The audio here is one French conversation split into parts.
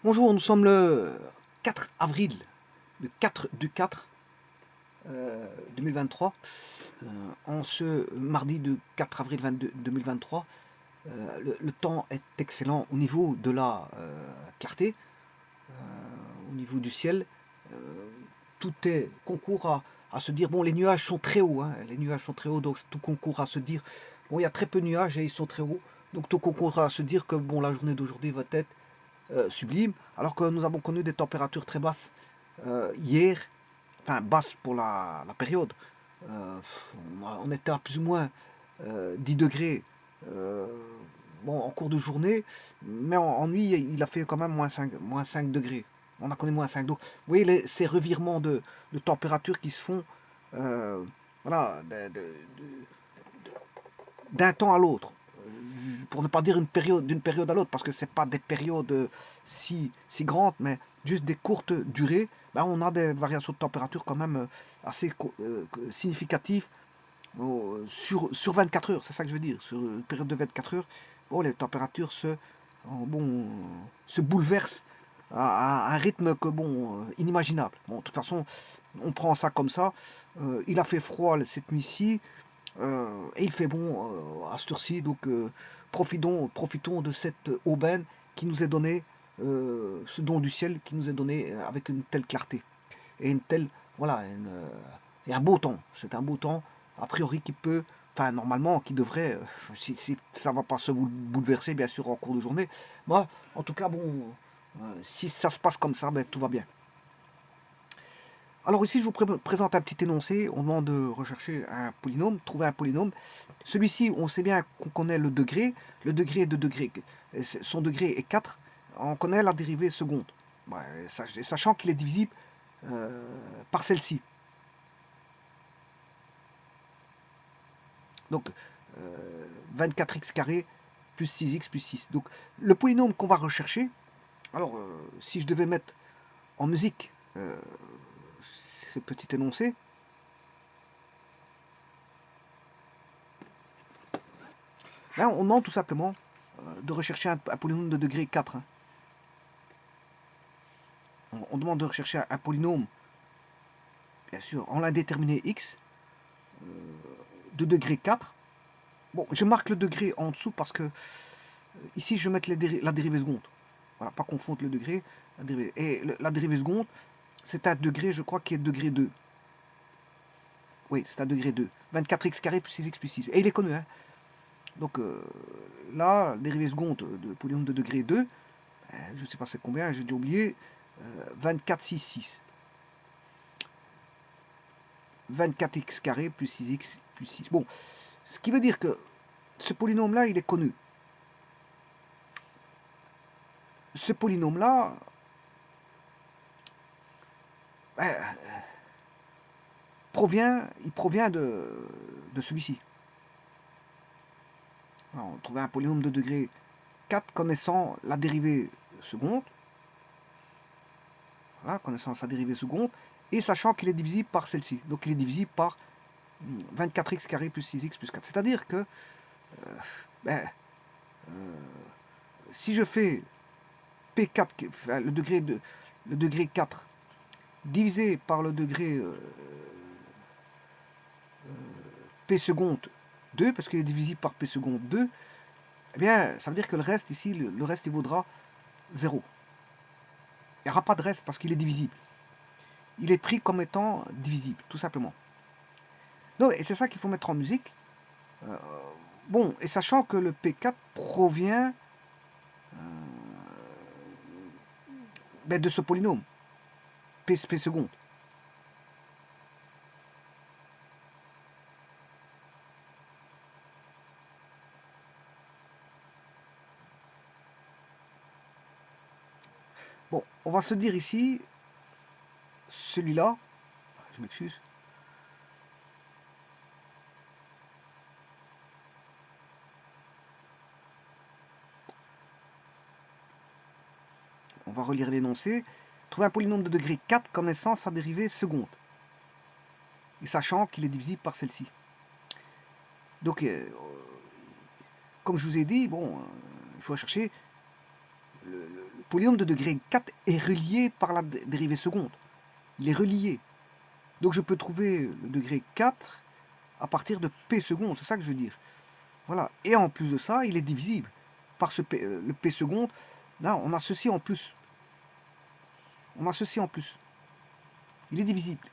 Bonjour, nous sommes le 4 avril, le 4 du 4 2023. En ce mardi du 4 avril 2023, le temps est excellent au niveau de la clarté, au niveau du ciel. Tout est concourt à se dire, bon, les nuages sont très hauts, hein, les nuages sont très hauts, donc tout concourt à se dire, bon, il y a très peu de nuages et ils sont très hauts, donc tout concourt à se dire que bon, la journée d'aujourd'hui va être sublime, alors que nous avons connu des températures très basses hier, enfin basses pour la période. Euh, on était à plus ou moins 10 degrés bon, en cours de journée, mais en nuit, il a fait quand même moins 5 degrés. On a connu moins 5 degrés. Vous voyez ces revirements de température qui se font voilà, d'un temps à l'autre, pour ne pas dire d'une période à l'autre, parce que c'est pas des périodes si grandes, mais juste des courtes durées, ben on a des variations de température quand même assez significatives sur 24 heures, c'est ça que je veux dire, sur une période de 24 heures, bon, les températures bon, se bouleversent à un rythme que, bon, inimaginable. Bon, de toute façon, on prend ça comme ça. Il a fait froid cette nuit-ci, et il fait bon à cette heure-ci, donc profitons de cette aubaine qui nous est donnée, ce don du ciel qui nous est donné avec une telle clarté et une telle, voilà, et un beau temps. C'est un beau temps, a priori, qui peut, enfin, normalement, qui devrait, si ça ne va pas se bouleverser, bien sûr, en cours de journée. Moi, en tout cas, bon, si ça se passe comme ça, ben, tout va bien. Alors ici, je vous présente un petit énoncé. On demande de rechercher un polynôme, trouver un polynôme. Celui-ci, on sait bien qu'on connaît le degré. Le degré est de degré. Son degré est 4. On connaît la dérivée seconde. Ouais, sachant qu'il est divisible par celle-ci. Donc, 24x carré plus 6x plus 6. Donc, le polynôme qu'on va rechercher, alors, si je devais mettre en musique ce petit énoncé, là, on demande tout simplement de rechercher un polynôme de degré 4. Hein. On demande de rechercher un polynôme, bien sûr, en l'indéterminé x, de degré 4. Bon, je marque le degré en dessous parce que ici, je vais mettre la dérivée seconde. Voilà, pas confondre le degré, la dérivée. Et la dérivée seconde, c'est un degré, je crois, qui est degré 2. Oui, c'est un degré 2. 24x carré plus 6x plus 6. Et il est connu, hein. Donc là, dérivée seconde de polynôme de degré 2, je ne sais pas c'est combien, j'ai déjà oublié, 24, 6, 6. 24x carré plus 6x plus 6. Bon, ce qui veut dire que ce polynôme-là, il est connu. Ce polynôme-là, ben, il provient de celui-ci. On trouvait un polynôme de degré 4 connaissant la dérivée seconde. Voilà, connaissant sa dérivée seconde. Et sachant qu'il est divisible par celle-ci. Donc il est divisible par 24x carré plus 6x plus 4. C'est-à-dire que ben, si je fais P4, enfin, le degré 4 divisé par le degré P seconde 2, parce qu'il est divisible par P seconde 2, eh bien, ça veut dire que le reste ici, le reste, il vaudra 0. Il n'y aura pas de reste parce qu'il est divisible. Il est pris comme étant divisible, tout simplement. Donc, et c'est ça qu'il faut mettre en musique. Bon, et sachant que le P4 provient ben, de ce polynôme, P seconde. Bon, on va se dire ici, celui-là, je m'excuse, on va relire l'énoncé. Trouver un polynôme de degré 4 connaissant sa dérivée seconde. Et sachant qu'il est divisible par celle-ci. Donc, comme je vous ai dit, bon, il faut chercher le polynôme de degré 4 est relié par la dérivée seconde. Il est relié. Donc je peux trouver le degré 4 à partir de p seconde, c'est ça que je veux dire. Voilà. Et en plus de ça, il est divisible par le p seconde. Là, on a ceci en plus. On a ceci en plus. Il est divisible.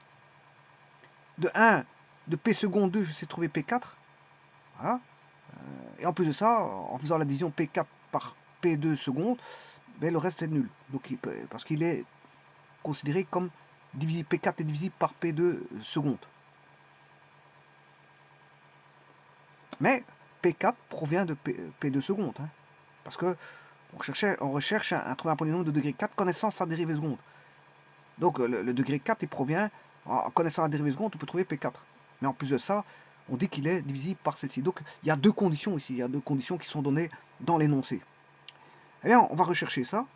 De 1, de p seconde 2, je sais trouver p4. Voilà. Et en plus de ça, en faisant la division p4 par p2 seconde, ben, le reste est nul. Donc, parce qu'il est considéré comme divisible. P4 est divisible par P2 seconde. Mais P4 provient de P2 seconde. Hein, parce que on recherche à trouver un polynôme de degré 4 connaissant sa dérivée seconde. Donc le degré 4, il provient, en connaissant la dérivée seconde, on peut trouver P4. Mais en plus de ça, on dit qu'il est divisible par celle-ci. Donc il y a deux conditions ici. Il y a deux conditions qui sont données dans l'énoncé. Eh bien, on va rechercher ça.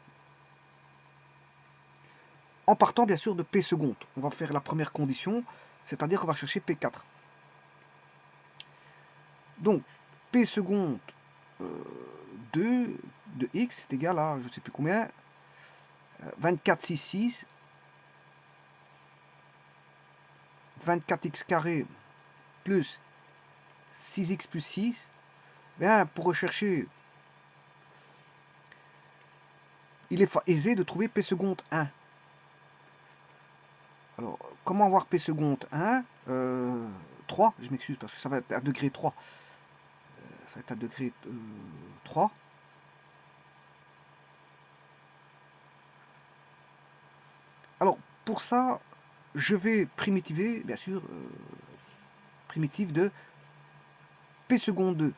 En partant bien sûr de P seconde. On va faire la première condition, c'est-à-dire qu'on va chercher P4. Donc, P seconde 2 de x est égal à, je ne sais plus combien, 24,66, 24x carré plus 6x plus 6. Bien, pour rechercher, il est aisé de trouver P seconde 1. Alors, comment avoir P seconde 1 3, je m'excuse parce que ça va être à degré 3. Ça va être à degré 3. Alors, pour ça, je vais primitiver, bien sûr, primitive de P seconde 2.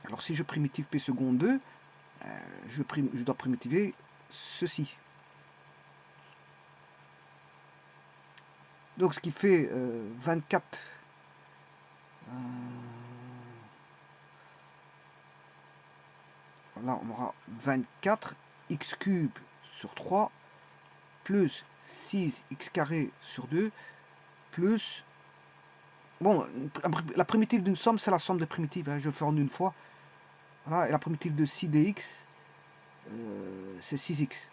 Alors, si je primitive P seconde 2, je dois primitiver ceci. Donc, ce qui fait 24... là, on aura 24 x cube sur 3 plus 6x carré sur 2 plus... Bon, la primitive d'une somme, c'est la somme des primitives. Hein, je fais en une fois. Voilà, et la primitive de 6 dx, c'est 6x.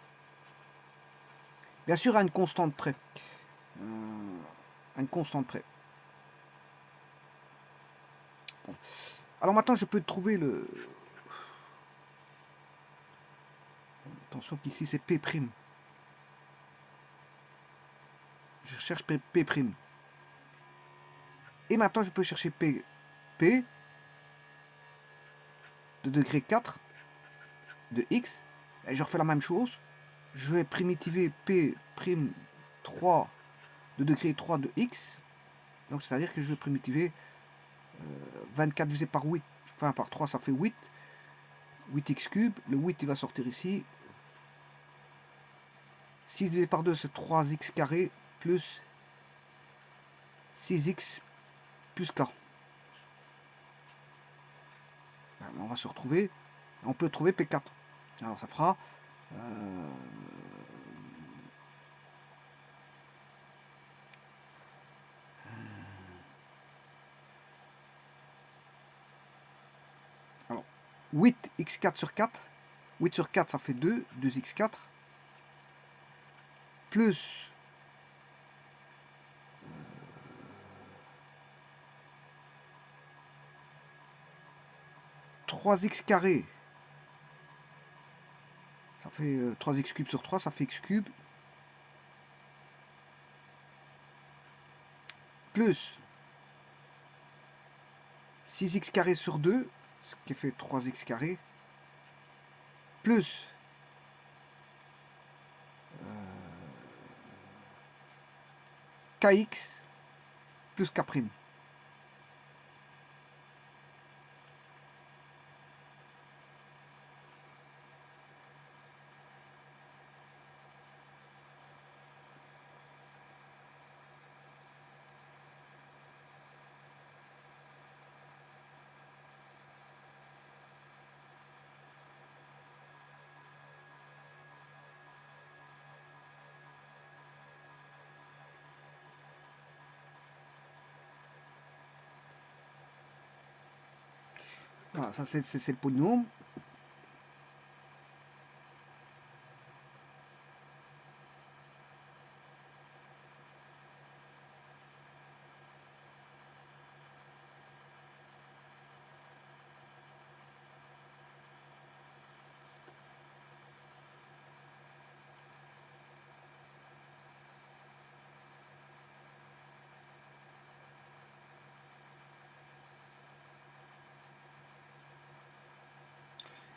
Bien sûr, à une constante près. À une constante près. Bon. Alors maintenant, je peux trouver le... Attention qu'ici, c'est P'. Je cherche P'. Et maintenant, je peux chercher P de degré 4 de x. Et je refais la même chose. Je vais primitiver P'3 de degré 3 de x. Donc, c'est-à-dire que je vais primitiver 24 divisé par 8, enfin par 3, ça fait 8. 8x cube. Le 8, il va sortir ici. 6 divisé par 2, c'est 3x carré plus 6x plus k. On va se retrouver. On peut trouver P4. Alors ça fera... alors, 8x4 sur 4. 8 sur 4, ça fait 2. 2x4. Plus... 3x carré. Ça fait 3x cube sur 3, ça fait x cube. Plus 6x carré sur 2, ce qui fait 3x carré. Plus kx plus k'. Voilà, ça c'est le polynôme.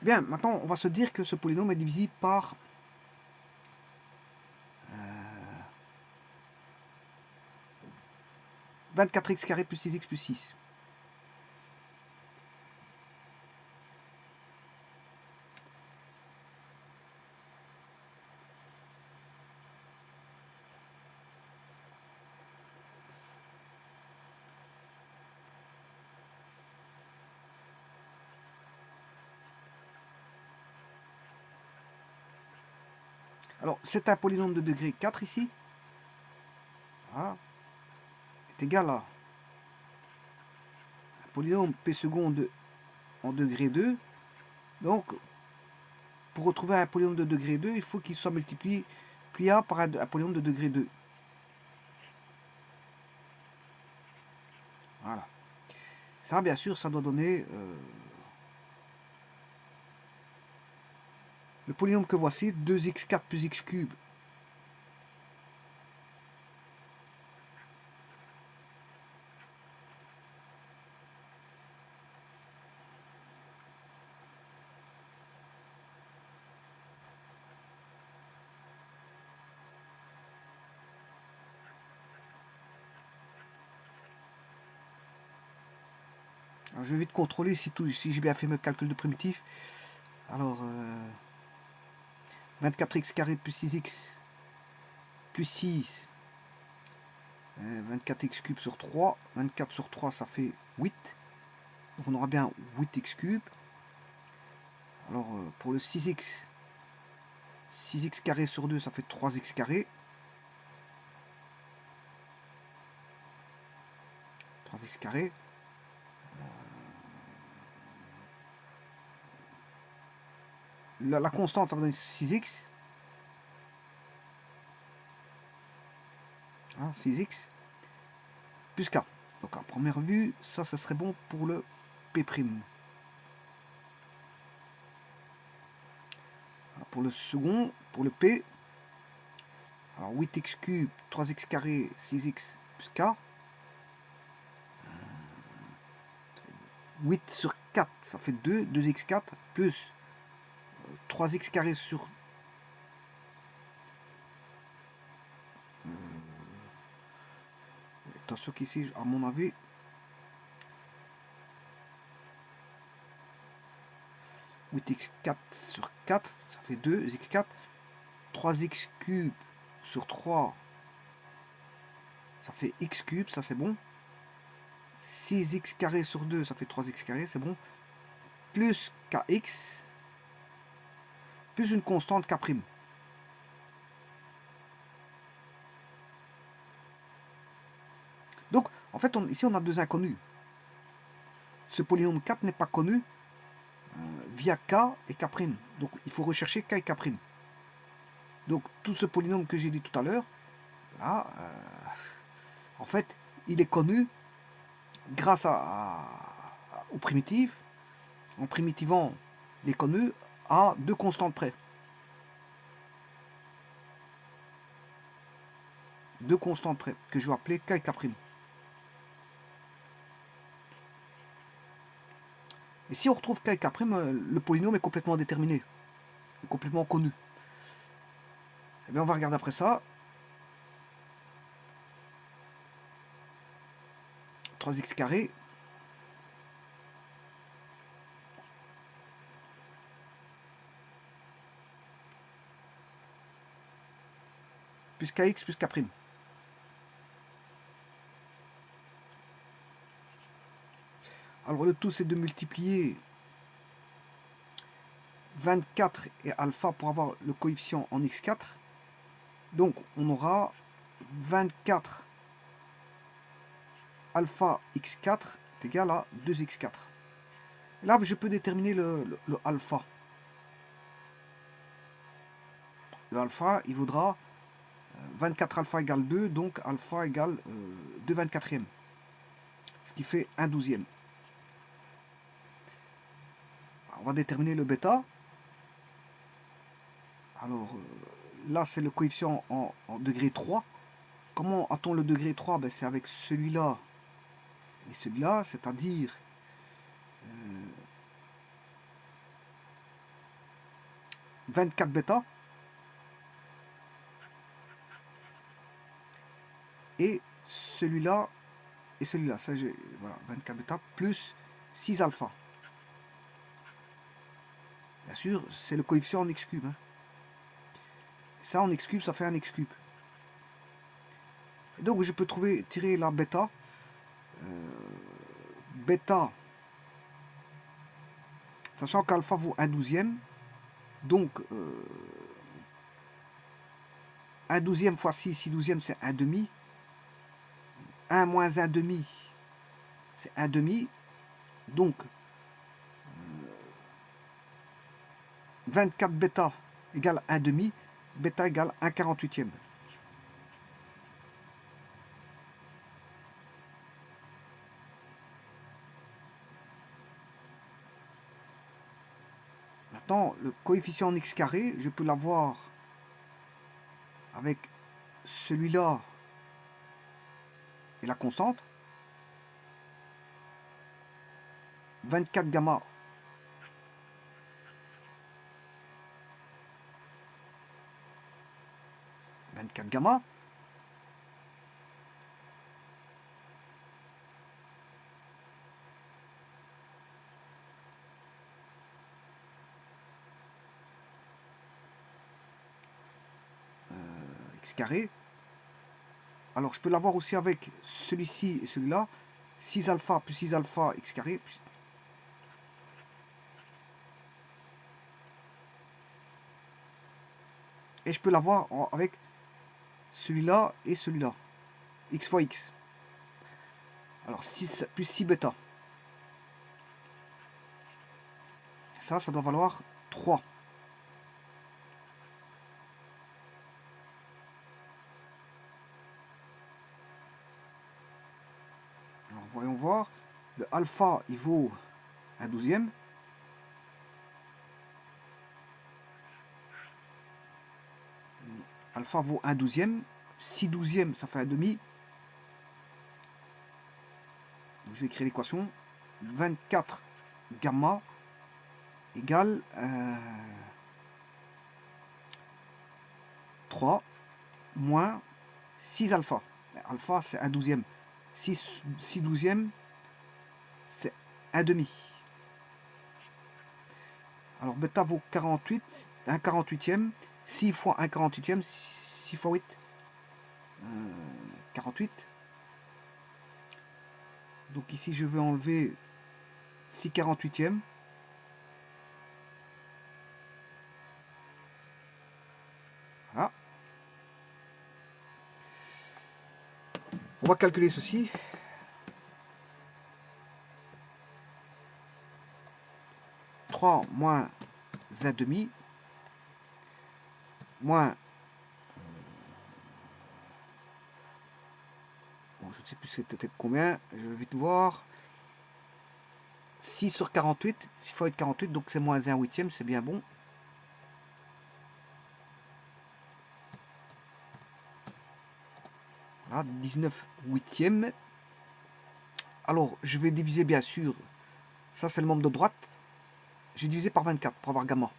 Bien, maintenant, on va se dire que ce polynôme est divisible par 24x carré plus 6x plus 6. Alors, c'est un polynôme de degré 4 ici. Voilà. Est égal à un polynôme p seconde en degré 2. Donc, pour retrouver un polynôme de degré 2, il faut qu'il soit multipliable par un polynôme de degré 2. Voilà. Ça, bien sûr, ça doit donner le polynôme que voici, 2x4 plus x cube. Alors, je vais vite contrôler si j'ai bien fait mes calculs de primitifs. Alors, 24x carré plus 6x plus 6. 24x cube sur 3. 24 sur 3, ça fait 8. Donc on aura bien 8x cube. Alors, pour le 6x, 6x carré sur 2, ça fait 3x carré. 3x carré. La constante, ça va donner 6x. Hein, 6x. Plus k. Donc à première vue, ça serait bon pour le P'. Alors, pour le second, pour le P, alors 8x cube, 3x carré, 6x plus k. 8 sur 4, ça fait 2, 2x4, plus 3x carré sur... attention qu'ici, à mon avis, 8x4 sur 4, ça fait 2x4. 3x cube sur 3, ça fait x cube, ça c'est bon. 6x carré sur 2, ça fait 3x carré, c'est bon. Plus kx, plus une constante k'. Donc, en fait, ici, on a deux inconnus. Ce polynôme 4 n'est pas connu via k et k'. Donc, il faut rechercher k et k'. Donc, tout ce polynôme que j'ai dit tout à l'heure, là, en fait, il est connu grâce au primitif. En primitivant les connus à deux constantes près. Deux constantes près, que je vais appeler k et k'. Et si on retrouve k et k', le polynôme est complètement déterminé, est complètement connu. Et bien on va regarder après ça. 3x carré plus kx plus k'. Alors le tout c'est de multiplier 24 et alpha pour avoir le coefficient en x4. Donc on aura 24 alpha x4 est égal à 2x4. Et là je peux déterminer le alpha. Le alpha il vaudra 24 alpha égale 2, donc alpha égale 2 24e. Ce qui fait 1 12e. On va déterminer le bêta. Alors là c'est le coefficient en degré 3. Comment a-t-on le degré 3? Ben, c'est avec celui-là et celui-là, c'est-à-dire 24 bêta et celui-là et celui-là. Ça, voilà, 24 bêta plus 6 alpha. Bien sûr, c'est le coefficient en x cube. Hein. Ça, en x cube, ça fait un x cube. Et donc, je peux tirer la bêta. Bêta, sachant qu'alpha vaut 1/12. Donc, 1/12 fois 6, 6/12, c'est 1/2. 1 moins 1/2, c'est 1/2. Donc, 24 bêta égale 1/2. Bêta égale 1/48. Maintenant, le coefficient en x carré, je peux l'avoir avec celui-là et la constante. 24 gamma x carré. Alors, je peux l'avoir aussi avec celui-ci et celui-là. 6 alpha plus 6 alpha x carré. Et je peux l'avoir avec celui-là et celui-là. X fois x. Alors, 6 plus 6 bêta. Ça doit valoir 3. Alors, voyons voir. Le alpha, il vaut 1/12. Alpha vaut 1/12. 6/12, ça fait 1/2. Je vais écrire l'équation. 24 gamma égale 3 moins 6 alpha. Alpha, c'est 1/12. 6/12, c'est 1/2. Alors, bêta vaut 48, 1/48. 6 fois 1/48, 6 fois 8, 48. Donc ici, je vais enlever 6/48. Voilà. On va calculer ceci. « 3 moins 1/2 moins... Bon, je ne sais plus c'était combien. Je vais vite voir. 6 sur 48. 6 fois 8, 48. Donc c'est moins 1/8. C'est bien bon. Voilà, 19/8. Alors, je vais diviser bien sûr. Ça, c'est le membre de droite. J'ai divisé par 24 pour avoir gamma.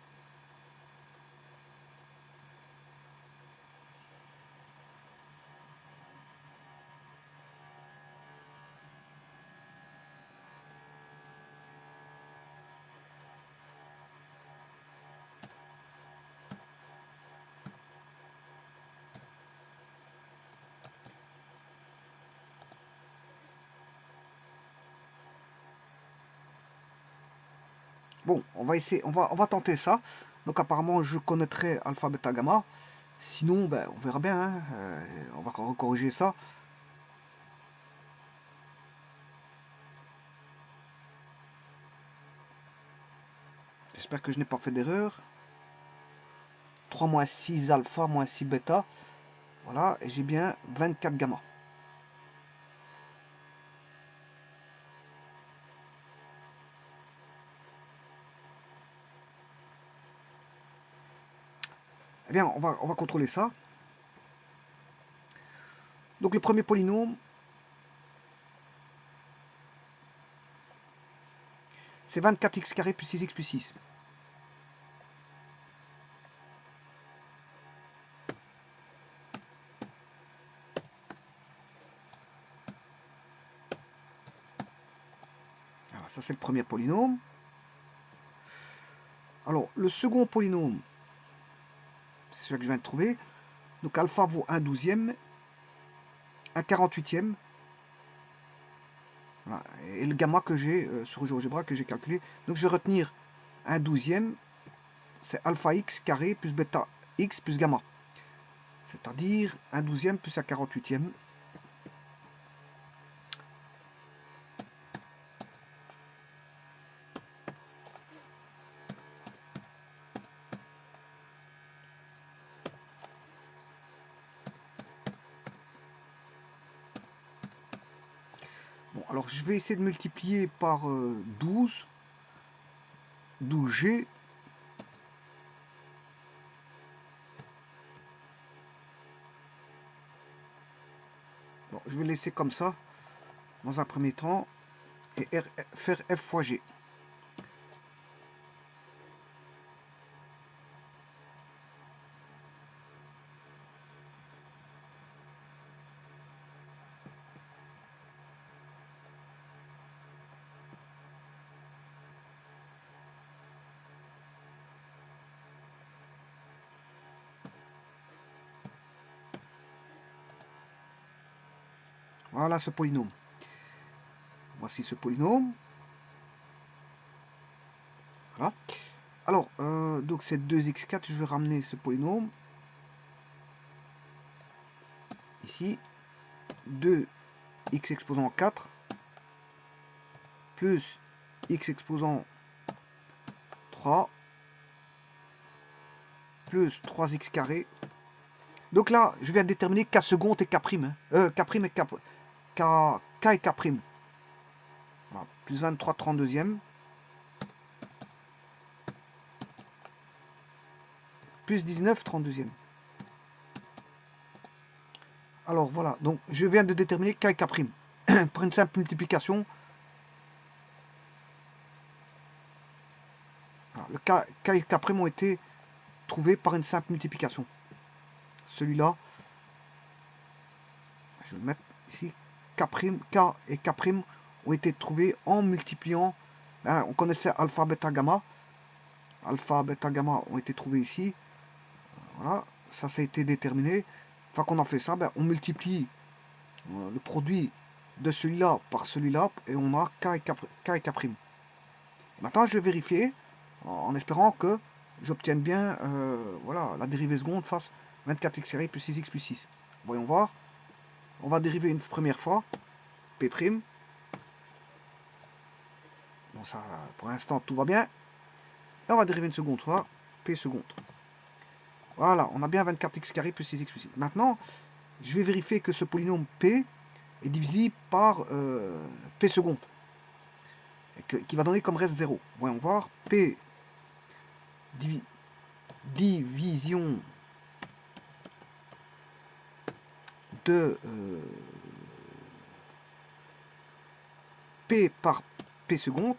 Bon, on va essayer, on va tenter ça. Donc apparemment, je connaîtrai alpha, bêta, gamma. Sinon, ben, on verra bien. Hein. On va corriger ça. J'espère que je n'ai pas fait d'erreur. 3 moins 6 alpha moins 6 bêta. Voilà, et j'ai bien 24 gamma. Eh bien, on va contrôler ça. Donc le premier polynôme, c'est 24x carré plus 6x plus 6. Ça, c'est le premier polynôme. Alors, le second polynôme, c'est celui que je viens de trouver. Donc, alpha vaut 1/12e, 1/48e. Voilà. Et le gamma que j'ai sur GeoGebra que j'ai calculé. Donc, je vais retenir 1/12e, c'est alpha x carré plus bêta x plus gamma. C'est-à-dire 1/12e plus 1/48e. Bon, alors je vais essayer de multiplier par 12, 12G. Bon, je vais laisser comme ça, dans un premier temps, et faire F fois G. Voilà ce polynôme. Voici ce polynôme. Voilà. Alors, donc c'est 2x4, je vais ramener ce polynôme. Ici, 2x exposant 4, plus x exposant 3, plus 3x carré. Donc là, je viens de déterminer k seconde et k prime. K prime et k et k prime. Voilà. Plus 23 32e. Plus 19 32e. Alors voilà, donc je viens de déterminer k et k prime. Pour une simple multiplication. Alors, le k et k prime ont été trouvés par une simple multiplication. Celui-là, je vais le mettre ici, k et k prime ont été trouvés en multipliant, on connaissait alpha, bêta, gamma. Alpha, bêta, gamma ont été trouvés ici. Voilà, ça a été déterminé. Une fois qu'on a fait ça, on multiplie le produit de celui-là par celui-là et on a k et k prime. Maintenant, je vais vérifier en espérant que j'obtienne bien voilà, la dérivée seconde fasse 24x carré plus 6x plus 6. Voyons voir. On va dériver une première fois, P'. Bon, ça, pour l'instant, tout va bien. Et on va dériver une seconde fois, P seconde. Voilà, on a bien 24x carré plus 6x plus 6. Maintenant, je vais vérifier que ce polynôme P est divisible par P seconde. Qui va donner comme reste 0. Voyons voir. P division de P par P seconde.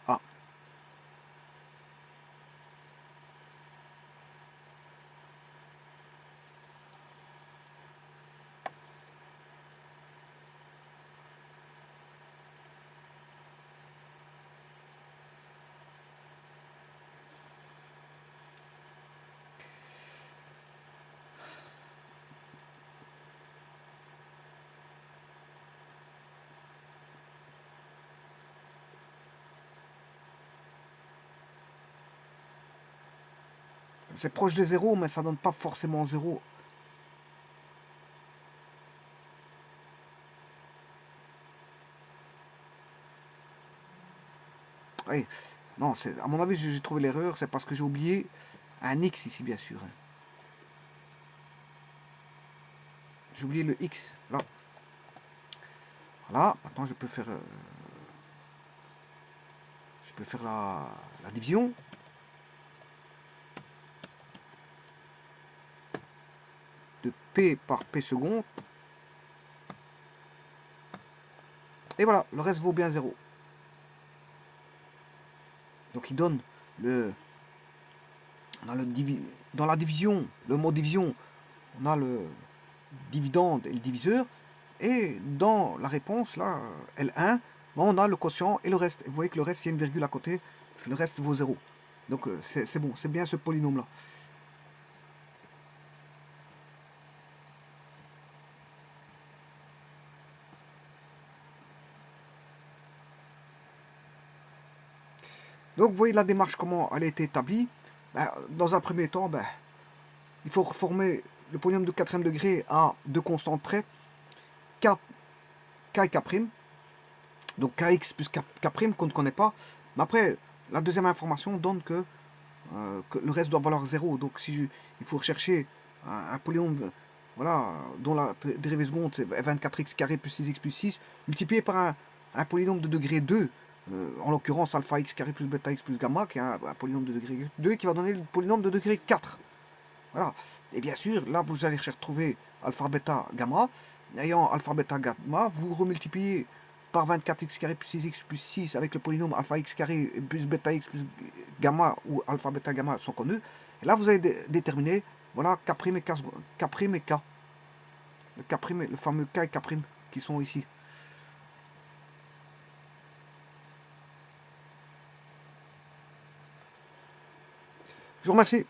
Ah. C'est proche de 0, mais ça donne pas forcément 0. Oui, non, à mon avis, j'ai trouvé l'erreur, c'est parce que j'ai oublié un x ici, bien sûr. J'ai oublié le x, là. Voilà, maintenant je peux faire la division. De P par P seconde. Et voilà, le reste vaut bien 0. Donc il donne dans la division, le mot division, on a le dividende et le diviseur, et dans la réponse, là, L1, on a le quotient et le reste. Vous voyez que le reste, il y a une virgule à côté, le reste vaut 0. Donc c'est bon, c'est bien ce polynôme-là. Donc vous voyez la démarche, comment elle a été établie. Ben, dans un premier temps, ben, il faut reformer le polynôme de quatrième degré à deux constantes près, K, K et K'. Donc Kx plus K', qu'on ne connaît pas. Mais après, la deuxième information donne que le reste doit valoir 0. Donc si il faut rechercher un polynôme, voilà, dont la dérivée seconde est 24x carré plus 6x plus 6, multiplié par un polynôme de degré 2, en l'occurrence alpha x carré plus bêta x plus gamma, qui est un polynôme de degré 2, qui va donner le polynôme de degré 4. Voilà. Et bien sûr, là, vous allez retrouver alpha, bêta, gamma. Ayant alpha, bêta, gamma, vous remultipliez par 24x carré plus 6x plus 6 avec le polynôme alpha x carré plus bêta x plus gamma, ou alpha, bêta, gamma sont connus. Et là, vous allez déterminer, voilà, K' et K', K' et K. Le K', le fameux K et K' qui sont ici. Je vous remercie.